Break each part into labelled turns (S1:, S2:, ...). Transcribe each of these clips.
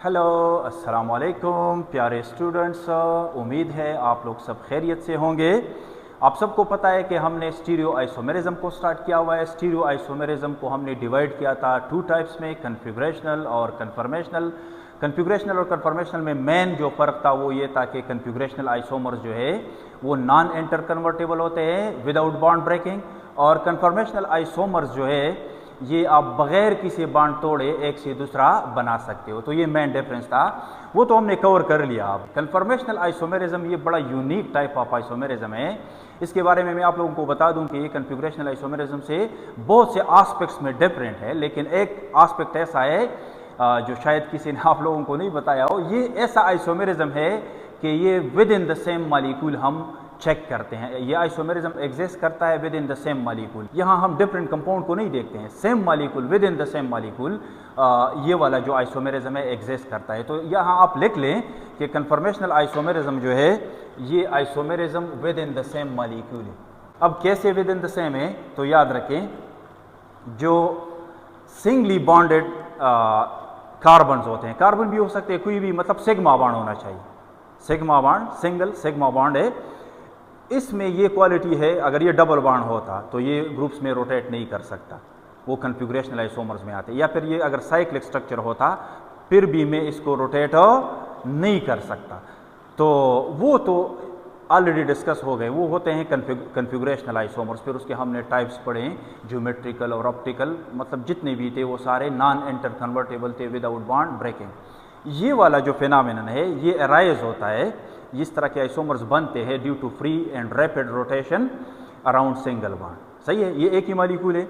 S1: Hello, अस्सलाम वालेकुम प्यारे स्टूडेंट्स। उम्मीद है आप लोग सब खैरियत से होंगे। आप सबको पता है कि हमने स्टीरियो आइसोमेरिज्म को स्टार्ट किया हुआ है। स्टीरियो आइसोमेरिज्म को हमने डिवाइड किया था टू टाइप्स में, कन्फिगरेशनल और कन्फर्मेशनल। कन्फिगरेशनल और कन्फर्मेशनल में मेन जो फ़र्क था वो ये था कि कन्फिगरेशनल आइसोमर्स जो है वो नॉन इंटर कन्वर्टेबल होते हैं विदाउट बॉन्ड ब्रेकिंग, और कन्फर्मेशनल आइसोमर्स जो है ये आप बगैर किसी बॉन्ड तोड़े एक से दूसरा बना सकते हो। तो ये मेन डिफरेंस था, वो तो हमने कवर कर लिया। अब कन्फर्मेशनल आइसोमेरिज्म ये बड़ा यूनिक टाइप ऑफ आइसोमेरिज्म है। इसके बारे में मैं आप लोगों को बता दूं कि ये कन्फिगरेशनल आइसोमेरिज्म से बहुत से एस्पेक्ट्स में डिफरेंट है, लेकिन एक एस्पेक्ट ऐसा है जो शायद किसी ने आप लोगों को नहीं बताया हो। ये ऐसा आइसोमेरिज्म है कि ये with in the same molecule हम चेक करते हैं। ये आइसोमेरिज्म एग्जिस्ट करता है with in the same molecule. यहाँ हम डिफरेंट कंपाउंड को नहीं देखते हैं, same molecule with in the same molecule ये वाला जो आइसोमेरिज्म है एग्जिस्ट करता है। तो यहाँ आप लिख लें कि कन्फर्मेशनल आइसोमेरिज्म जो है ये isomerism with in the same molecule है। अब कैसे विद इन द सेम है, तो याद रखें जो सिंगली बॉन्डेड कार्बन्स होते हैं, कार्बन भी हो सकते हैं कोई भी, मतलब सिग्मा बॉन्ड होना चाहिए। Sigma bond, single sigma bond है, इसमें ये क्वालिटी है। अगर ये डबल बॉन्ड होता तो ये ग्रुप्स में रोटेट नहीं कर सकता, वो कन्फिगरेशनल आइसोमर्स में आते। या फिर ये अगर साइक्लिक स्ट्रक्चर होता फिर भी मैं इसको रोटेट नहीं कर सकता। तो वो तो ऑलरेडी डिस्कस हो गए, वो होते हैं कन्फिगरेशनल आइसोमर्स। फिर उसके हमने टाइप्स पढ़े, ज्योमेट्रिकल और ऑप्टिकल, मतलब जितने भी थे वो सारे नॉन इंटर कन्वर्टेबल थे विदाउट बॉन्ड ब्रेकिंग। ये वाला जो फिनोमेनन है ये अराइज होता है, इस तरह के आइसोमर्स बनते हैं due to free and rapid rotation around single bond. सही है, ये एक ही मॉलिक्यूल है,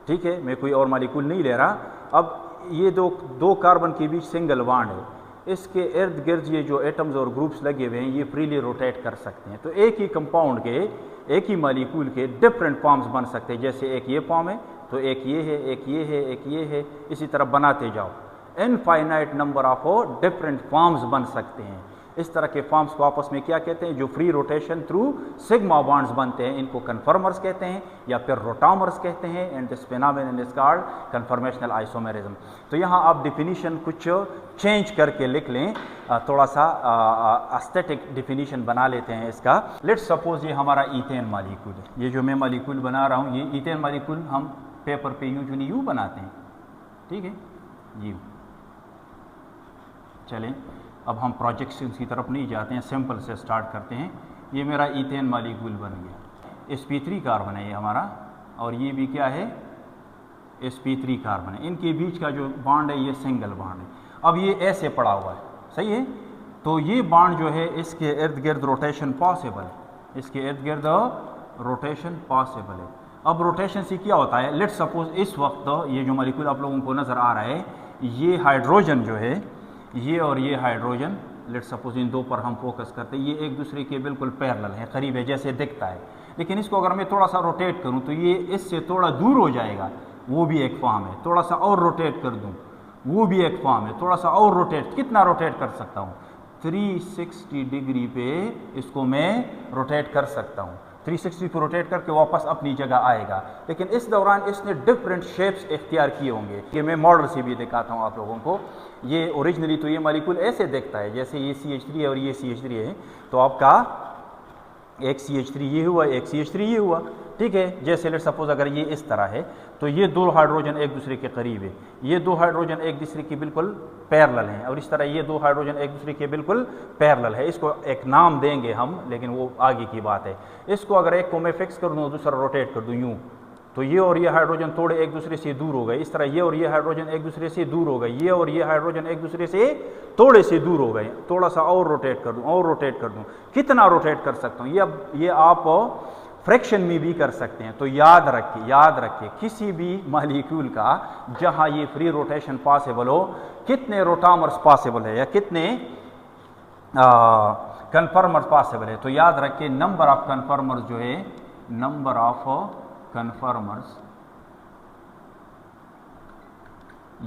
S1: ठीक है, मैं कोई और मॉलिक्यूल नहीं ले रहा। अब ये दो कार्बन के बीच सिंगल बॉन्ड है, इसके इर्द गिर्द ये जो एटम्स और ग्रुप्स लगे हुए हैं ये फ्रीली रोटेट कर सकते हैं। तो एक ही कंपाउंड के, एक ही मॉलिक्यूल के डिफरेंट फॉर्म्स बन सकते हैं। जैसे एक ये फॉर्म है तो एक ये है, एक ये है, एक ये है, इसी तरह बनाते जाओ। Infinite number of different forms बन सकते हैं। इस तरह के फॉर्म्स को आपस में क्या कहते हैं, जो free rotation through sigma bonds बनते हैं, इनको कन्फर्मर्स कहते हैं या फिर रोटामर्स कहते हैं। And this phenomenon is called conformational isomerism. तो यहाँ आप डिफिनीशन कुछ चेंज करके लिख लें, थोड़ा सा एस्थेटिक डिफिनीशन बना लेते हैं इसका। लेट्स सपोज ये हमारा ईथेन मॉलिक्यूल है, ये जो मैं मॉलिक्यूल बना रहा हूँ, ये ईथेन मॉलिक्यूल हम पेपर पे यूजुअली यू बनाते हैं, ठीक है, यू। चलें अब हम प्रोजेक्शंस की तरफ नहीं जाते हैं, सिंपल से स्टार्ट करते हैं। ये मेरा ईथेन मॉलिक्यूल बन गया, sp3 कार्बन है ये हमारा, और ये भी क्या है, sp3 कार्बन है। इनके बीच का जो बॉन्ड है ये सिंगल बॉन्ड है। अब ये ऐसे पड़ा हुआ है, सही है, तो ये बॉन्ड जो है इसके इर्द गिर्द रोटेशन पॉसिबल है, इसके इर्द गिर्द रोटेशन पॉसिबल है। अब रोटेशन से क्या होता है, लेट्स सपोज इस वक्त ये जो मॉलिक्यूल आप लोगों को नज़र आ रहा है, ये हाइड्रोजन जो है, ये और ये हाइड्रोजन, लेट्स सपोज इन दो पर हम फोकस करते हैं, ये एक दूसरे के बिल्कुल पैरेलल है, करीब है जैसे दिखता है। लेकिन इसको अगर मैं थोड़ा सा रोटेट करूं तो ये इससे थोड़ा दूर हो जाएगा, वो भी एक फॉर्म है। थोड़ा सा और रोटेट कर दूं, वो भी एक फॉर्म है। थोड़ा सा और रोटेट, कितना रोटेट कर सकता हूँ, 360 डिग्री पे इसको मैं रोटेट कर सकता हूँ। 360 पे रोटेट करके वापस अपनी जगह आएगा। लेकिन इस दौरान इसने डिफरेंट शेप्स इख्तियार किए होंगे। ये मैं मॉडल से भी दिखाता हूँ आप लोगों को। ये ओरिजिनली तो ये मॉलिक्यूल ऐसे दिखता है, जैसे ये CH3 है और ये CH3 है, तो आपका एक CH3 ये हुआ, एक CH3 ये हुआ, ठीक है। जैसे लेट्स सपोज अगर ये इस तरह है तो ये दो हाइड्रोजन एक दूसरे के करीब है, ये दो हाइड्रोजन एक दूसरे के बिल्कुल पैरेलल हैं, और इस तरह ये दो हाइड्रोजन एक दूसरे के बिल्कुल पैरेलल है। इसको एक नाम देंगे हम, लेकिन वो आगे की बात है। इसको अगर एक को मैं फिक्स कर दूँ, दूसरा रोटेट कर दूँ यूँ, तो ये और ये हाइड्रोजन थोड़े एक दूसरे से दूर हो गए। इस तरह ये और ये हाइड्रोजन एक दूसरे से दूर हो गए, ये और ये हाइड्रोजन एक दूसरे से थोड़े से दूर हो गए। थोड़ा सा और रोटेट कर दूं, और रोटेट कर दूं, कितना रोटेट कर सकता हूँ, ये आप फ्रैक्शन में भी कर सकते हैं। तो याद रखिए किसी भी मॉलिक्यूल का जहाँ ये फ्री रोटेशन पॉसिबल हो, कितने रोटामर्स पॉसिबल है या कितने कन्फर्मर्स पॉसिबल है। तो याद रखिए नंबर ऑफ कन्फर्मर्स जो है, नंबर ऑफ कन्फर्मर्स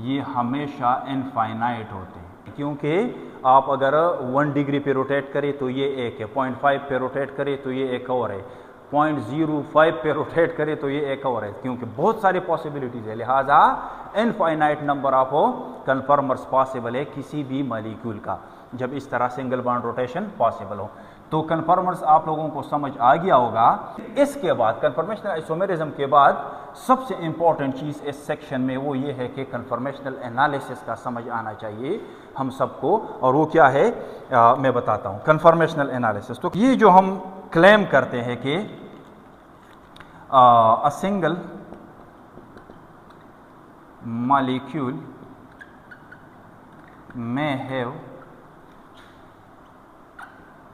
S1: ये हमेशा इनफाइनाइट होते हैं, क्योंकि आप अगर 1 डिग्री पे रोटेट करें तो ये एक है, 0.5 पे रोटेट करें तो ये एक और है, 0.05 पे रोटेट करे तो ये एक और है, क्योंकि बहुत सारे पॉसिबिलिटीज़ है, लिहाजा infinite number of conformers possible है किसी भी मॉलिक्यूल का, जब इस तरह सिंगल बॉन्ड रोटेशन पॉसिबल हो। तो कन्फर्मर्स आप लोगों को समझ आ गया होगा। इसके बाद कन्फर्मेशनल आइसोमेरिज्म के बाद सबसे इंपॉर्टेंट चीज़ इस सेक्शन में वो ये है कि कन्फर्मेशनल एनालिसिस का समझ आना चाहिए हम सबको, और वो क्या है मैं बताता हूँ। कन्फर्मेशनल एनालिसिस, तो ये जो हम क्लेम करते हैं कि a single molecule may have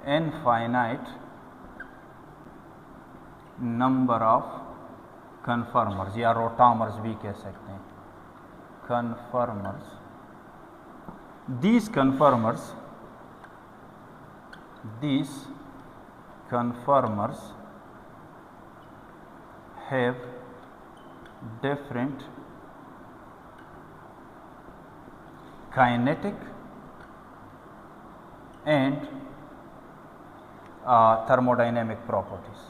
S1: infinite number of conformers या rotamers भी कह सकते हैं, conformers. These conformers have different kinetic and thermodynamic properties.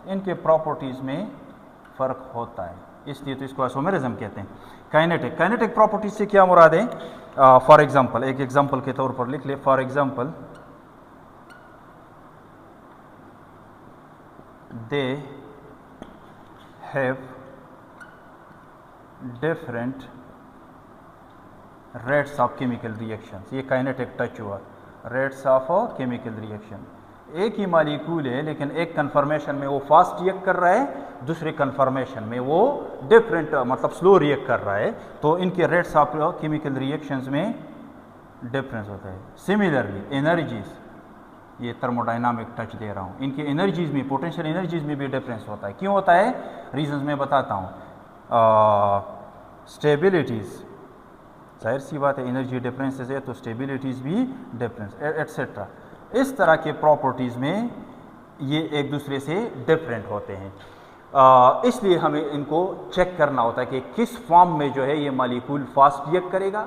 S1: इनके प्रॉपर्टीज़ में फ़र्क होता है, इसलिए तो इसको आइसोमेरिज्म कहते हैं। काइनेटिक प्रॉपर्टीज से क्या मुराद है? फॉर एग्जांपल, एक एग्जांपल के तौर पर लिख ले। For example, they have different rates of chemical reactions. ये काइनेटिक टच हुआ, रेट्स ऑफ केमिकल रिएक्शन। एक ही मॉलिक्यूल है लेकिन एक कन्फर्मेशन में वो फास्ट रिएक्ट कर रहा है, दूसरे कन्फर्मेशन में वो डिफरेंट मतलब स्लो रिएक्ट कर रहा है, तो इनके रेट्स ऑफ केमिकल रिएक्शंस में डिफरेंस होता है। सिमिलरली एनर्जीज, ये थर्मोडायनामिक टच दे रहा हूँ, इनके एनर्जीज में, पोटेंशियल एनर्जीज में भी डिफरेंस होता है। क्यों होता है? रीजंस मैं बताता हूँ। स्टेबिलिटीज़, जाहिर सी बात है, एनर्जी डिफरेंसेस है तो स्टेबिलिटीज़ भी डिफरेंस एट्सेट्रा। इस तरह के प्रॉपर्टीज़ में ये एक दूसरे से डिफरेंट होते हैं, इसलिए हमें इनको चेक करना होता है कि किस फॉर्म में जो है ये मॉलिक्यूल फास्ट रिएक्ट करेगा,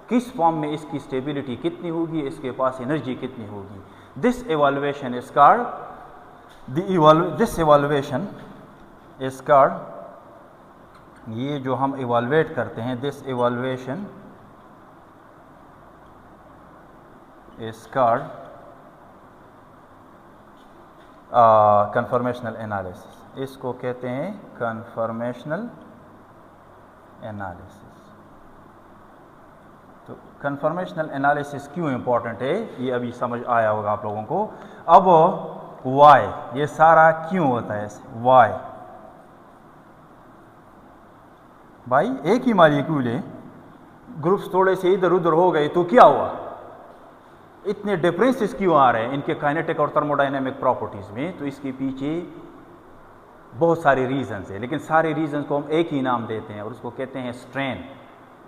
S1: किस फॉर्म में इसकी स्टेबिलिटी कितनी होगी, इसके पास एनर्जी कितनी होगी। दिस इवैल्यूएशन इज कॉल्ड ये जो हम इवैल्यूएट करते हैं, this evaluation is called conformational analysis. इसको कहते हैं कन्फर्मेशनल एनालिसिस। तो कन्फर्मेशनल एनालिसिस क्यों इंपॉर्टेंट है ये अभी समझ आया होगा आप लोगों को। अब वाई, ये सारा क्यों होता है ऐसे? वाई भाई एक ही मॉलिक्यूल है, ग्रुप्स थोड़े से इधर उधर हो गए तो क्या हुआ? इतने डिफरेंसेस क्यों आ रहे हैं इनके काइनेटिक और थर्मोडायनेमिक प्रॉपर्टीज में? तो इसके पीछे बहुत सारे रीजंस है, लेकिन सारे रीजंस को हम एक ही नाम देते हैं और उसको कहते हैं स्ट्रेन।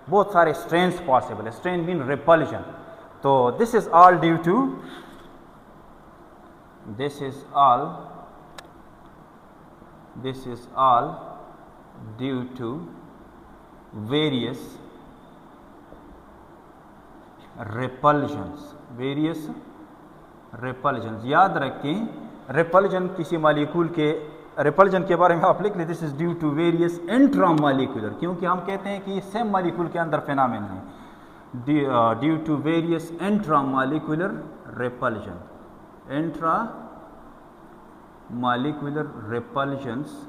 S1: बहुत सारे स्ट्रेन्स पॉसिबल है। Strain mean repulsion. तो this is all due to various repulsions. याद रखें, रिपल्जन किसी मॉलिक्यूल के, रिपल्जन के बारे में आप लिख लें, this is due to various intramolecular, क्योंकि हम कहते हैं कि सेम मॉलिक्यूल के अंदर फिनोमेनन है, due to various intramolecular repulsion. Intramolecular repulsions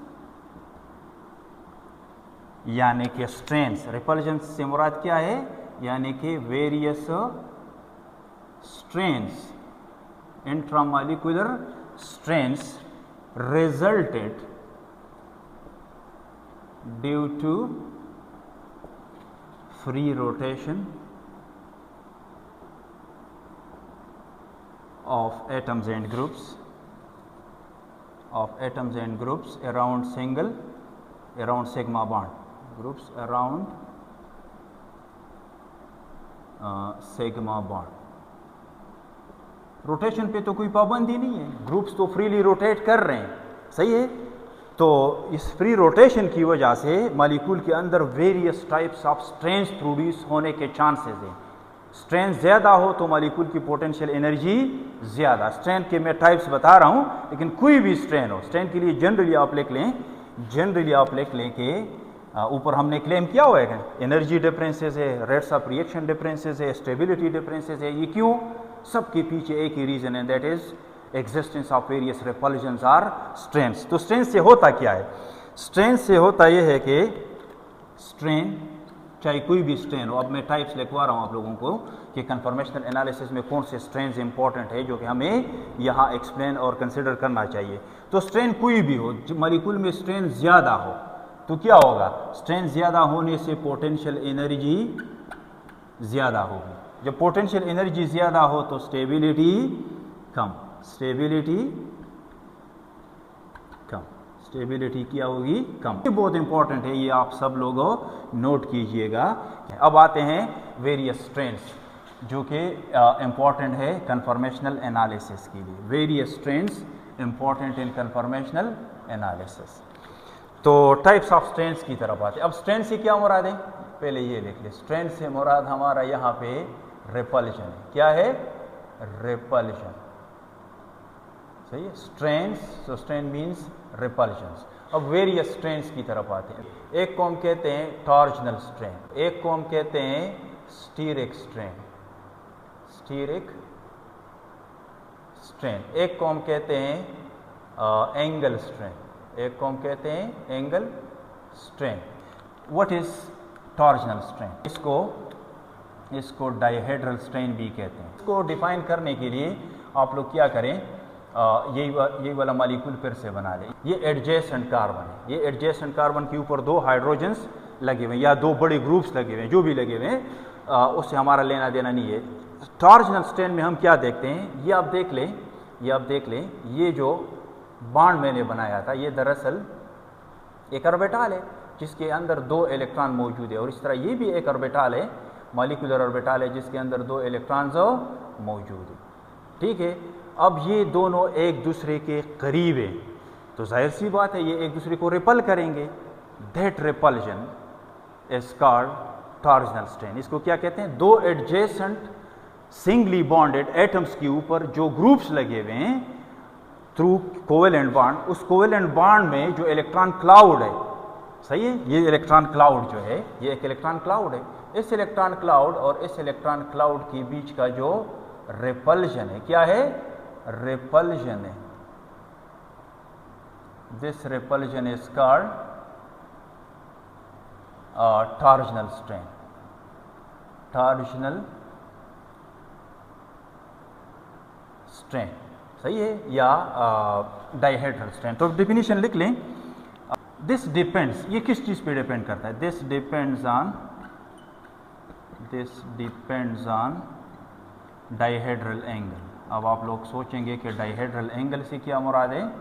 S1: यानी कि स्ट्रेन्स। रिपल्जन से मुराद क्या है? यानी कि various strains, intramolecular strains resulted due to free rotation of atoms and groups around sigma bond, groups around sigma bond। Rotation पे तो कोई पाबंदी नहीं है, ग्रुप्स तो फ्रीली रोटेट कर रहे हैं, सही है। तो इस फ्री रोटेशन की वजह से मॉलिक्यूल के अंदर various types of strains produce होने के चांसेस हैं। स्ट्रेन ज़्यादा हो तो मॉलिक्यूल की पोटेंशियल एनर्जी ज़्यादा। स्ट्रेन के मैं टाइप्स बता रहा हूँ, लेकिन कोई भी स्ट्रेन हो, स्ट्रेन के लिए जनरली आप लिख लें कि ऊपर हमने क्लेम किया हुआ है एनर्जी डिफरेंसेस है, रेट्स ऑफ रिएक्शन डिफरेंसेस है, स्टेबिलिटी डिफरेंसेस है। ये क्यों? सबके पीछे एक ही रीज़न है, that is existence of various repulsions or strains. तो स्ट्रेन से होता क्या है? स्ट्रेन से होता यह है कि स्ट्रेन, चाहे कोई भी स्ट्रेन हो, अब मैं टाइप्स लिखवा रहा हूँ आप लोगों को कि कन्फॉर्मेशनल एनालिसिस में कौन से स्ट्रेन्स इंपॉर्टेंट है जो कि हमें यहाँ एक्सप्लेन और कंसिडर करना चाहिए। तो स्ट्रेन कोई भी हो, मॉलिक्यूल में स्ट्रेन ज़्यादा हो तो क्या होगा? स्ट्रेन ज़्यादा होने से पोटेंशियल एनर्जी ज़्यादा होगी। जब पोटेंशियल एनर्जी ज़्यादा हो तो स्टेबिलिटी कम, स्टेबिलिटी क्या होगी? कम। ये बहुत इंपॉर्टेंट है, ये आप सब लोग नोट कीजिएगा। अब आते हैं वेरियस स्ट्रेन्स जो कि इंपॉर्टेंट है कन्फॉर्मेशनल एनालिसिस के लिए। Various strains important in conformational analysis. तो टाइप्स ऑफ स्ट्रेन्स की तरफ आते हैं। अब स्ट्रेन से क्या मुराद है? पहले ये देख ले, स्ट्रेन से मुराद हमारा यहाँ पे रिपल्शन है। क्या है? रिपल्शन। सही है, स्ट्रेन्स, सो स्ट्रेन मीन्स रिपल्शंस। अब वेरियस स्ट्रेन्स की तरफ आते हैं। एक को हम कहते हैं टॉर्जनल स्ट्रेन, एक को हम कहते हैं स्टीरिक स्ट्रेन, एक को हम कहते हैं एंगल स्ट्रेन, एक को हम कहते हैं angle strain. What is torsional strain? इसको डायहेड्रल स्ट्रेन भी कहते हैं। इसको डिफाइन करने के लिए आप लोग क्या करें, यही वाला मॉलिक्यूल फिर से बना लें। ये एडजेसेंट कार्बन है, ये एडजेसेंट कार्बन के ऊपर दो हाइड्रोजन्स लगे हुए हैं या दो बड़े ग्रुप्स लगे हुए हैं, जो भी लगे हुए हैं उससे हमारा लेना देना नहीं है। टॉर्जनल स्ट्रेन में हम क्या देखते हैं, ये आप देख लें, ये जो बॉन्ड मैंने बनाया था ये दरअसल एक ऑर्बिटल है जिसके अंदर दो इलेक्ट्रॉन मौजूद है, और इस तरह ये भी एक ऑर्बिटल है, मॉलिक्यूलर ऑर्बिटल है जिसके अंदर दो इलेक्ट्रॉन्स मौजूद है। ठीक है, अब ये दोनों एक दूसरे के करीब है तो जाहिर सी बात है ये एक दूसरे को रिपल करेंगे। That repulsion is called torsional strain. इसको क्या कहते हैं? दो एडजेसेंट सिंगली बॉन्डेड एटम्स के ऊपर जो ग्रुप्स लगे हुए हैं थ्रू कोवेलेंट बॉन्ड, उस कोवेलेंट बॉन्ड में जो इलेक्ट्रॉन क्लाउड है, सही है, ये इलेक्ट्रॉन क्लाउड जो है ये एक इलेक्ट्रॉन क्लाउड है। इस इलेक्ट्रॉन क्लाउड और इस इलेक्ट्रॉन क्लाउड के बीच का जो रिपल्शन है, क्या है? रिपल्शन है। This repulsion is called torsional strain, torsional strain, सही है, या डायहेड्रल स्ट्रेन। तो डिफिनीशन लिख लें। दिस डिपेंड्स, ये किस चीज पे डिपेंड करता है? This depends on dihedral angle. अब आप लोग सोचेंगे कि डायहेड्रल एंगल से क्या मुराद है?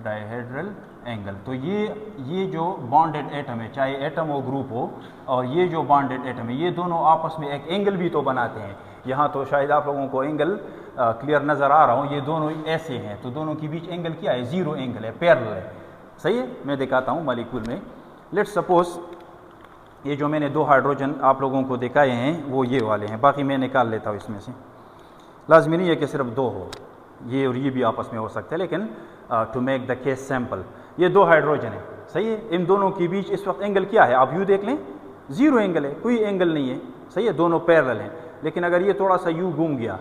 S1: डायहेड्रल एंगल, तो ये जो बॉन्डेड एटम है, चाहे एटम हो ग्रुप हो, और ये जो बॉन्डेड एटम है, ये दोनों आपस में एक एंगल भी तो बनाते हैं। यहाँ तो शायद आप लोगों को एंगल क्लियर नज़र आ रहा हूँ, ये दोनों ऐसे हैं तो दोनों के बीच एंगल क्या है? जीरो एंगल है, पैरेलल है, सही है। मैं दिखाता हूँ मॉलिक्यूल में। लेट्स सपोज ये जो मैंने दो हाइड्रोजन आप लोगों को दिखाए हैं वो ये वाले हैं, बाकी मैं निकाल लेता हूँ इसमें से। लाजमी नहीं है कि सिर्फ दो हो, ये और ये भी आपस में हो सकते हैं, लेकिन to make the case sample, ये दो हाइड्रोजन है, सही है। इन दोनों के बीच इस वक्त एंगल क्या है? आप यू देख लें, जीरो एंगल है, कोई एंगल नहीं है, सही है, दोनों पैरेलल हैं। लेकिन अगर ये थोड़ा सा यू घूम गया,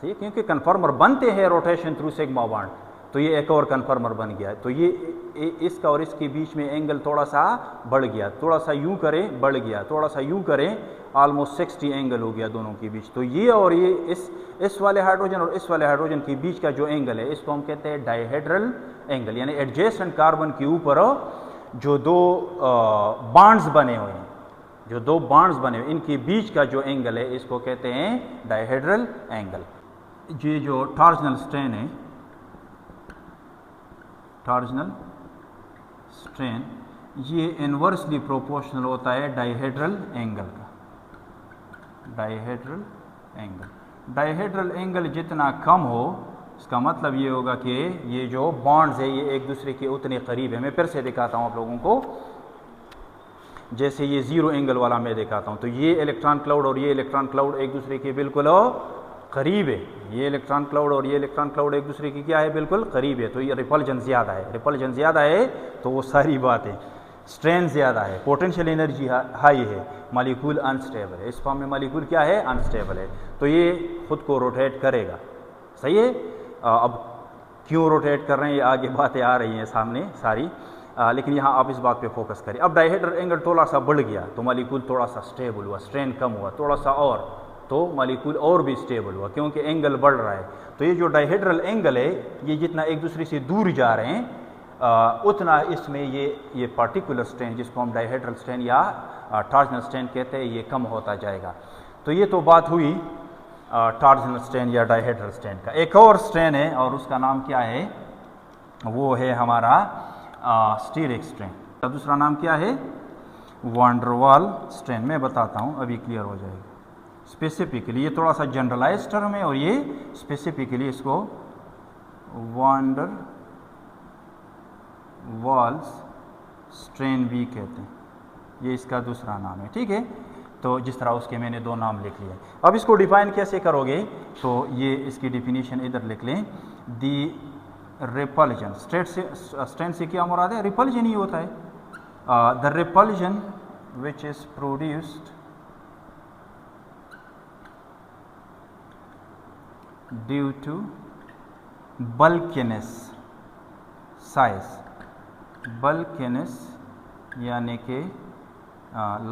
S1: सही है, क्योंकि कन्फर्मर बनते हैं रोटेशन थ्रू सिग्मा बॉन्ड, तो ये एक और कन्फर्मर बन गया, तो ये इसका और इसके बीच में एंगल थोड़ा सा बढ़ गया, थोड़ा सा यूं करें बढ़ गया, थोड़ा सा यूं करें ऑलमोस्ट 60 एंगल हो गया दोनों के बीच। तो ये और ये इस वाले हाइड्रोजन और इस वाले हाइड्रोजन के बीच का जो एंगल है इसको हम कहते हैं डायहेड्रल एंगल, यानी एडजेसेंट कार्बन के ऊपर जो दो बॉन्ड्स बने हुए हैं, जो दो बॉन्ड्स बने हुए इनके बीच का जो एंगल है इसको कहते हैं डायहेड्रल एंगल। ये जो टॉर्जनल स्ट्रेन है, टॉर्जनल स्ट्रेन, ये इन्वर्सली प्रोपोर्शनल होता है डायहेड्रल एंगल का। डायहेड्रल एंगल, डायहेड्रल एंगल जितना कम हो इसका मतलब ये होगा कि ये जो बॉन्ड्स है ये एक दूसरे के उतने करीब है। मैं फिर से दिखाता हूँ आप लोगों को। जैसे ये ज़ीरो एंगल वाला मैं दिखाता हूँ, तो ये इलेक्ट्रॉन क्लाउड और ये इलेक्ट्रॉन क्लाउड एक दूसरे के बिल्कुल करीब है। ये इलेक्ट्रॉन क्लाउड और ये इलेक्ट्रॉन क्लाउड एक दूसरे की क्या है, बिल्कुल करीब है, तो ये रिपल्जन ज़्यादा है। रिपल्जन ज़्यादा है तो वो सारी बात है, स्ट्रेन ज़्यादा है, पोटेंशियल एनर्जी हाई है, मॉलिक्यूल अनस्टेबल है। इस फॉर्म में मॉलिक्यूल क्या है, अनस्टेबल है, तो ये खुद को रोटेट करेगा। सही है। अब क्यों रोटेट कर रहे हैं, ये आगे बातें आ रही हैं सामने सारी, लेकिन यहाँ आप इस बात पे फोकस करें। अब डायहेड्रल एंगल थोड़ा सा बढ़ गया तो मॉलिक्यूल थोड़ा सा स्टेबल हुआ, स्ट्रेन कम हुआ, थोड़ा सा और तो मॉलिक्यूल और भी स्टेबल हुआ, क्योंकि एंगल बढ़ रहा है। तो ये जो डायहेड्रल एंगल है, ये जितना एक दूसरे से दूर जा रहे हैं उतना इसमें ये पार्टिकुलर स्ट्रेन, जिसको हम डायहेड्रल स्ट्रेन या टॉर्जनल स्ट्रेन कहते हैं, ये कम होता जाएगा। तो ये तो बात हुई टॉर्जनल स्ट्रेन या डायहेड्रल स्ट्रेन का। एक और स्ट्रेन है और उसका नाम क्या है, वो है हमारा स्टीरिक स्ट्रेन। दूसरा नाम क्या है, वैन डर वाल स्ट्रेन। मैं बताता हूँ, अभी क्लियर हो जाएगा। स्पेसिफिकली ये थोड़ा सा जनरलाइज टर्म है और ये स्पेसिफिकली इसको वैन डर वाल्स स्ट्रेन भी कहते हैं, ये इसका दूसरा नाम है। ठीक है, तो जिस तरह उसके मैंने दो नाम लिख लिए। अब इसको डिफाइन कैसे करोगे, तो ये इसकी डिफिनीशन इधर लिख लें। दी रिपल्जन, स्ट्रेन से क्या मुराद है, रिपल्जन ही होता है। The repulsion which is produced due to bulkiness size, bulkiness यानी कि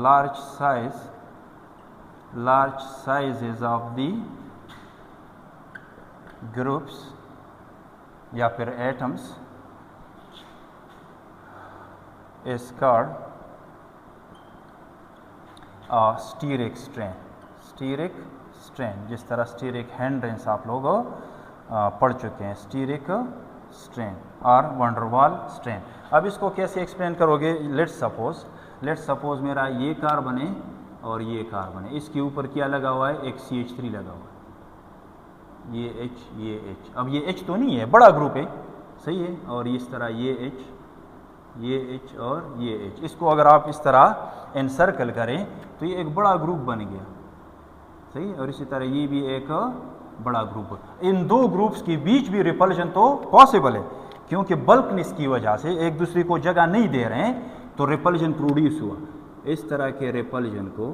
S1: large sizes of the groups या फिर atoms is called steric strain. Steric strain, जिस तरह स्टीरिक हेंड्रेंस आप लोग पढ़ चुके हैं, स्टीरिक स्ट्रेन और वैन डर वाल स्ट्रेन। अब इसको कैसे एक्सप्लेन करोगे, लेट्स सपोज मेरा ये कार्बन है और ये कार्बन है, इसके ऊपर क्या लगा हुआ है, एक CH3 लगा हुआ है, ये H। अब ये H तो नहीं है, बड़ा ग्रुप है, सही है, और इस तरह ये H और ये H, इसको अगर आप इस तरह एनसर्कल करें तो ये एक बड़ा ग्रुप बन गया, सही है। और इसी तरह ये भी एक बड़ा ग्रुप है। इन दो ग्रुप्स के बीच भी रिपल्जन तो पॉसिबल है, क्योंकि बल्कनेस की वजह से एक दूसरे को जगह नहीं दे रहे हैं, तो रिपल्जन प्रोड्यूस हुआ। इस तरह के रिपल्जन को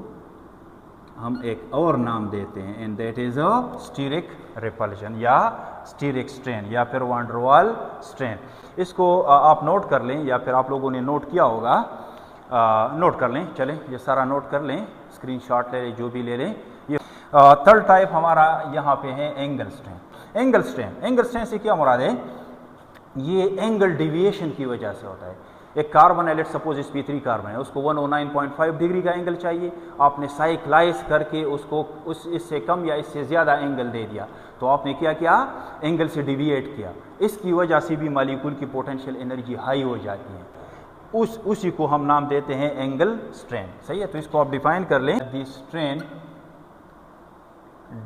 S1: हम एक और नाम देते हैं, and that is a steric repulsion या स्टीरिक स्ट्रेन या फिर वैन डर वाल स्ट्रेन। इसको आप नोट कर लें, या फिर आप लोगों ने नोट किया होगा, नोट कर लें। चलें, ये सारा नोट कर लें, स्क्रीनशॉट ले लें, जो भी ले लें। ये थर्ड टाइप हमारा यहाँ पे है एंगल स्ट्रेन। एंगल स्ट्रेन से क्या मुराद है, ये एंगल डेविएशन की वजह से होता है। एक कार्बन है, लेट्स सपोज sp3 कार्बन है, उसको 109.5 डिग्री का एंगल चाहिए, आपने साइक्लाइज करके उसको इससे कम या इससे ज़्यादा एंगल दे दिया, तो आपने क्या किया, एंगल से डिविएट किया। इसकी वजह से भी मॉलिक्यूल की पोटेंशियल एनर्जी हाई हो जाती है, उसी को हम नाम देते हैं एंगल स्ट्रेन। सही है, तो इसको आप डिफाइन कर लें। The strain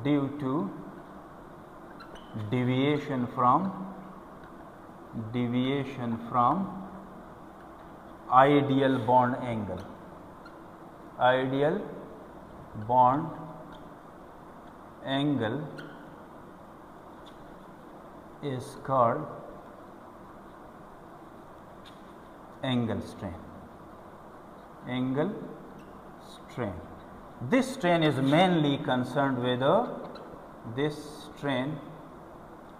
S1: due to deviation from ideal bond angle, ideal bond angle is called angle strain. This strain is mainly concerned with this strain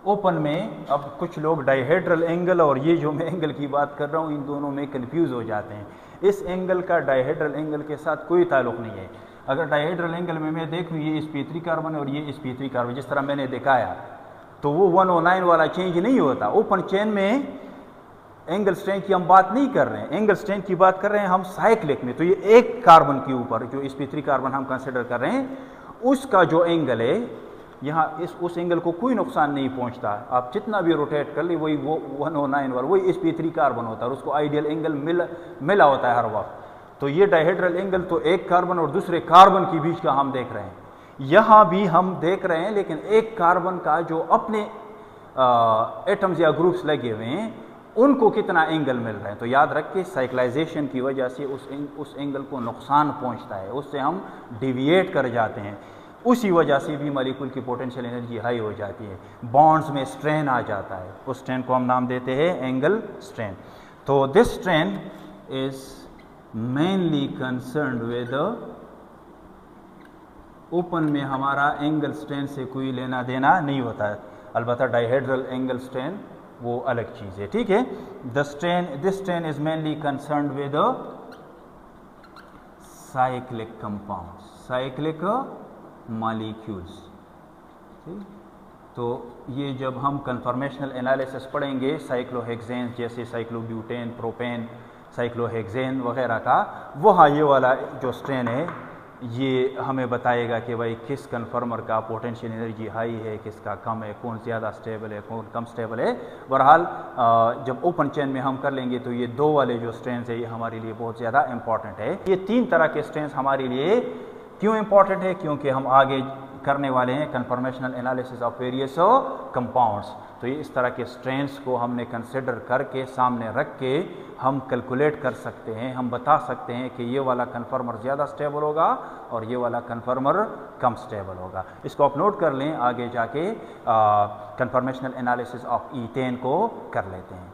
S1: open में। अब कुछ लोग डायहेड्रल एंगल और ये जो मैं एंगल की बात कर रहा हूँ, इन दोनों में कंफ्यूज हो जाते हैं। इस एंगल का डायहेड्रल एंगल के साथ कोई ताल्लुक नहीं है। अगर डायहेड्रल एंगल में मैं देखूँ ये sp3 कार्बन और ये sp3 कार्बन, जिस तरह मैंने दिखाया, तो वो 109 वाला चेंज नहीं होता। ओपन चेन में एंगल स्ट्रेन की हम बात नहीं कर रहे हैं, एंगल स्ट्रेन की बात कर रहे हैं हम साइक्लिक में। तो ये एक कार्बन के ऊपर जो sp3 कार्बन हम कंसिडर कर रहे हैं, उसका जो एंगल है यहाँ, उस एंगल को कोई नुकसान नहीं पहुँचता। आप जितना भी रोटेट कर ली, वही वो 109 वाला वही sp3 कार्बन होता है, और उसको आइडियल एंगल मिला होता है हर वक्त। तो ये डायहेड्रल एंगल तो एक कार्बन और दूसरे कार्बन के बीच का हम देख रहे हैं, यहाँ भी हम देख रहे हैं, लेकिन एक कार्बन का जो अपने एटम्स या ग्रुप्स लगे हुए हैं, उनको कितना एंगल मिल रहा है। तो याद रख के साइक्लाइजेशन की वजह से उस एंगल को नुकसान पहुंचता है, उससे हम डिविएट कर जाते हैं, उसी वजह से भी मॉलिक्यूल की पोटेंशियल एनर्जी हाई हो जाती है, बॉन्ड्स में स्ट्रेन आ जाता है, उस स्ट्रेन को हम नाम देते हैं एंगल स्ट्रेन। तो this strain is mainly concerned with, open में हमारा एंगल स्ट्रेन से कोई लेना देना नहीं होता है, अलबत्ता डाइहेड्रल एंगल स्ट्रेन वो अलग चीज़ है, ठीक है। This strain is mainly concerned with cyclic compound, cyclic molecules, ठीक। तो ये जब हम कन्फर्मेशनल एनालिसिस पढ़ेंगे साइक्लोहेक्सेन जैसे साइक्लोब्यूटेन, प्रोपेन, साइक्लोहेक्सेन वगैरह का, वहाँ ये वाला जो स्ट्रेन है ये हमें बताएगा कि भाई किस कन्फर्मर का पोटेंशियल एनर्जी हाई है, किसका कम है, कौन ज़्यादा स्टेबल है, कौन कम स्टेबल है। बहरहाल जब ओपन चेन में हम कर लेंगे तो ये दो वाले जो स्ट्रेन्स है ये हमारे लिए बहुत ज़्यादा इंपॉर्टेंट है। ये तीन तरह के स्ट्रेन्स हमारे लिए क्यों इंपॉर्टेंट है, क्योंकि हम आगे करने वाले हैं conformational analysis of various compounds. तो ये इस तरह के स्ट्रेन्स को हमने कंसिडर करके सामने रख के हम कैलकुलेट कर सकते हैं, हम बता सकते हैं कि ये वाला कन्फर्मर ज़्यादा स्टेबल होगा और ये वाला कन्फर्मर कम स्टेबल होगा। इसको आप नोट कर लें, आगे जाके कन्फर्मेशनल एनालिसिस ऑफ ईथेन को कर लेते हैं।